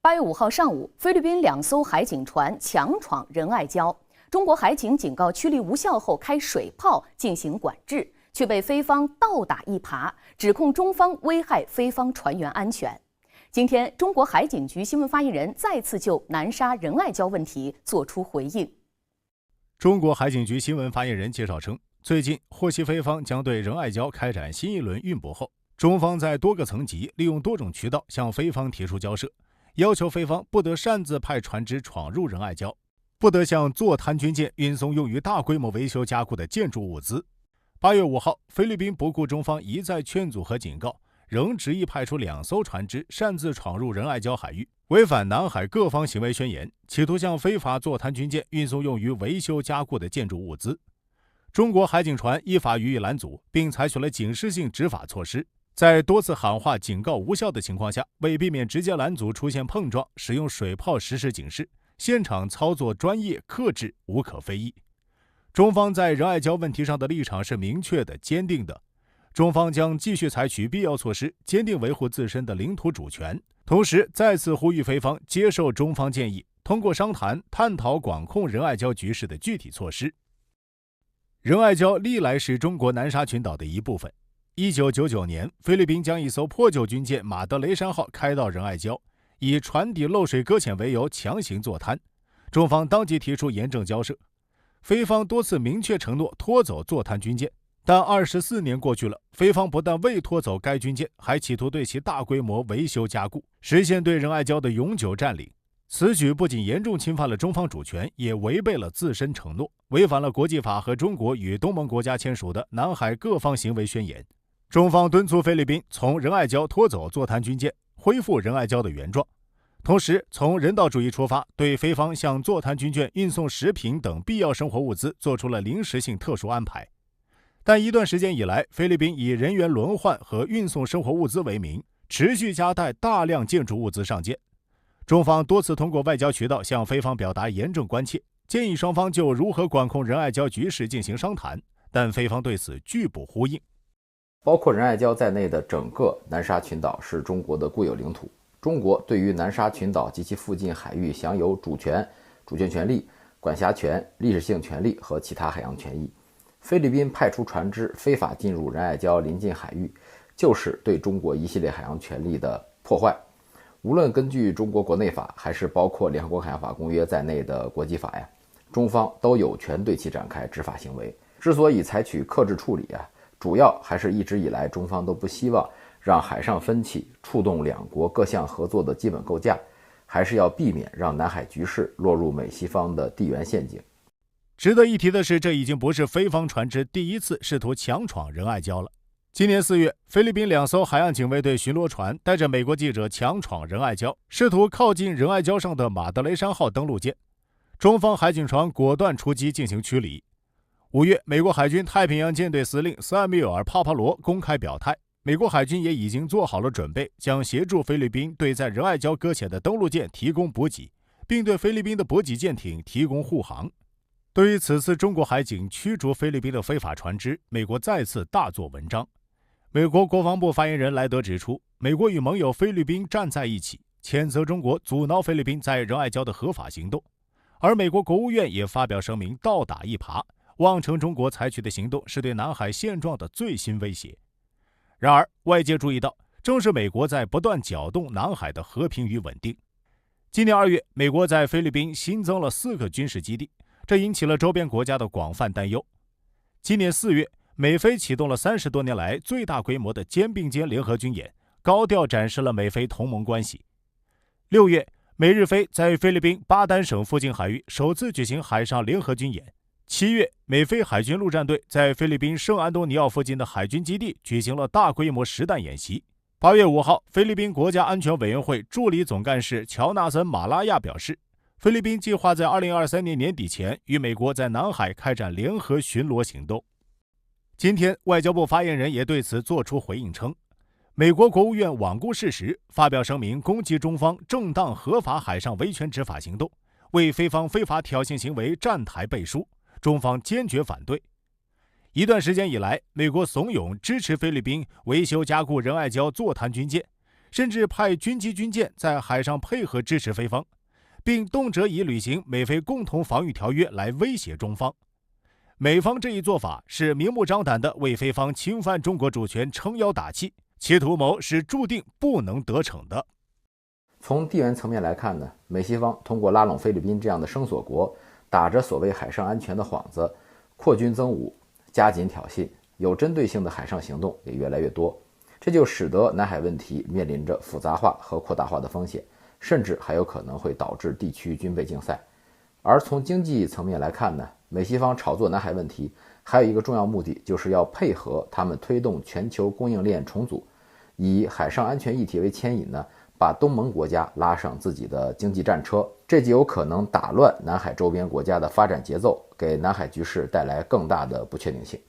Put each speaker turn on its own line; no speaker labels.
8月5号上午，菲律宾2艘海警船强闯仁爱礁，中国海警警告驱离无效后开水炮进行管制，却被菲方倒打一耙，指控中方危害菲方船员安全。今天，中国海警局新闻发言人再次就南沙仁爱礁问题作出回应。
中国海警局新闻发言人介绍称，最近获悉菲方将对仁爱礁开展新一轮运补后，中方在多个层级利用多种渠道向菲方提出交涉，要求菲方不得擅自派船只闯入仁爱礁，不得向坐滩军舰运送用于大规模维修加固的建筑物资。8月5号，菲律宾不顾中方一再劝阻和警告，仍执意派出2艘船只擅自闯入仁爱礁海域，违反南海各方行为宣言，企图向非法坐滩军舰运送用于维修加固的建筑物资。中国海警船依法予以拦阻，并采取了警示性执法措施。在多次喊话警告无效的情况下，为避免直接拦阻出现碰撞，使用水炮实施警示，现场操作专业克制，无可非议。中方在仁爱礁问题上的立场是明确的、坚定的。中方将继续采取必要措施，坚定维护自身的领土主权，同时再次呼吁菲方接受中方建议，通过商谈探讨管控仁爱礁局势的具体措施。仁爱礁历来是中国南沙群岛的一部分。1999年，菲律宾将一艘破旧军舰马德雷山号开到仁爱礁，以船底漏水搁浅为由强行坐滩，中方当即提出严正交涉。菲方多次明确承诺拖走坐滩军舰，但24年过去了，菲方不但未拖走该军舰，还企图对其大规模维修加固，实现对仁爱礁的永久占领。此举不仅严重侵犯了中方主权，也违背了自身承诺，违反了国际法和中国与东盟国家签署的南海各方行为宣言。中方敦促菲律宾从仁爱礁拖走坐滩军舰，恢复仁爱礁的原状，同时从人道主义出发，对菲方向坐滩军舰运送食品等必要生活物资做出了临时性特殊安排。但一段时间以来，菲律宾以人员轮换和运送生活物资为名，持续加带大量建筑物资上舰。中方多次通过外交渠道向菲方表达严正关切，建议双方就如何管控仁爱礁局势进行商谈，但菲方对此拒不呼应。
包括仁爱礁在内的整个南沙群岛是中国的固有领土，中国对于南沙群岛及其附近海域享有主权、主权权利、管辖权、历史性权利和其他海洋权益。菲律宾派出船只非法进入仁爱礁临近海域，就是对中国一系列海洋权利的破坏。无论根据中国国内法，还是包括联合国海洋法公约在内的国际法呀，中方都有权对其展开执法行为。之所以采取克制处理主要还是一直以来中方都不希望让海上分歧触动两国各项合作的基本构架，还是要避免让南海局势落入美西方的地缘陷阱。
值得一提的是，这已经不是菲方船只第一次试图强闯仁爱礁了。今年4月，菲律宾2艘海岸警卫队巡逻船带着美国记者强闯仁爱礁，试图靠近仁爱礁上的马德雷山号登陆舰，中方海警船果断出击进行驱离。5月，美国海军太平洋舰队司令斯艾米尔·帕帕罗公开表态，美国海军也已经做好了准备，将协助菲律宾对在仁爱礁搁浅的登陆舰提供补给，并对菲律宾的补给舰艇提供护航。对于此次中国海警驱逐菲律宾的非法船只，美国再次大做文章。美国国防部发言人莱德指出，美国与盟友菲律宾站在一起，谴责中国阻挠菲律宾在仁爱礁的合法行动。而美国国务院也发表声明，倒打一耙，妄称中国采取的行动是对南海现状的最新威胁。然而，外界注意到，正是美国在不断搅动南海的和平与稳定。今年2月，美国在菲律宾新增了4个军事基地，这引起了周边国家的广泛担忧。今年4月，美菲启动了30多年来最大规模的肩并肩联合军演，高调展示了美菲同盟关系。6月，美日菲在菲律宾巴丹省附近海域首次举行海上联合军演。7月，美菲海军陆战队在菲律宾圣安东尼奥附近的海军基地举行了大规模实弹演习。8月5号，菲律宾国家安全委员会助理总干事乔纳森·马拉亚表示，菲律宾计划在2023年年底前与美国在南海开展联合巡逻行动。今天，外交部发言人也对此作出回应称，美国国务院罔顾事实，发表声明攻击中方正当合法海上维权执法行动，为菲方非法挑衅行为站台背书，中方坚决反对。一段时间以来，美国怂恿支持菲律宾维修加固仁爱礁坐滩军舰，甚至派军机军舰在海上配合支持菲方，并动辄以履行美菲共同防御条约来威胁中方。美方这一做法是明目张胆地为菲方侵犯中国主权撑腰打气，其图谋是注定不能得逞的。
从地缘层面来看呢，美西方通过拉拢菲律宾这样的声索国，打着所谓海上安全的幌子，扩军增武，加紧挑衅，有针对性的海上行动也越来越多，这就使得南海问题面临着复杂化和扩大化的风险，甚至还有可能会导致地区军备竞赛。而从经济层面来看呢，美西方炒作南海问题还有一个重要目的，就是要配合他们推动全球供应链重组，以海上安全议题为牵引呢，把东盟国家拉上自己的经济战车，这就有可能打乱南海周边国家的发展节奏，给南海局势带来更大的不确定性。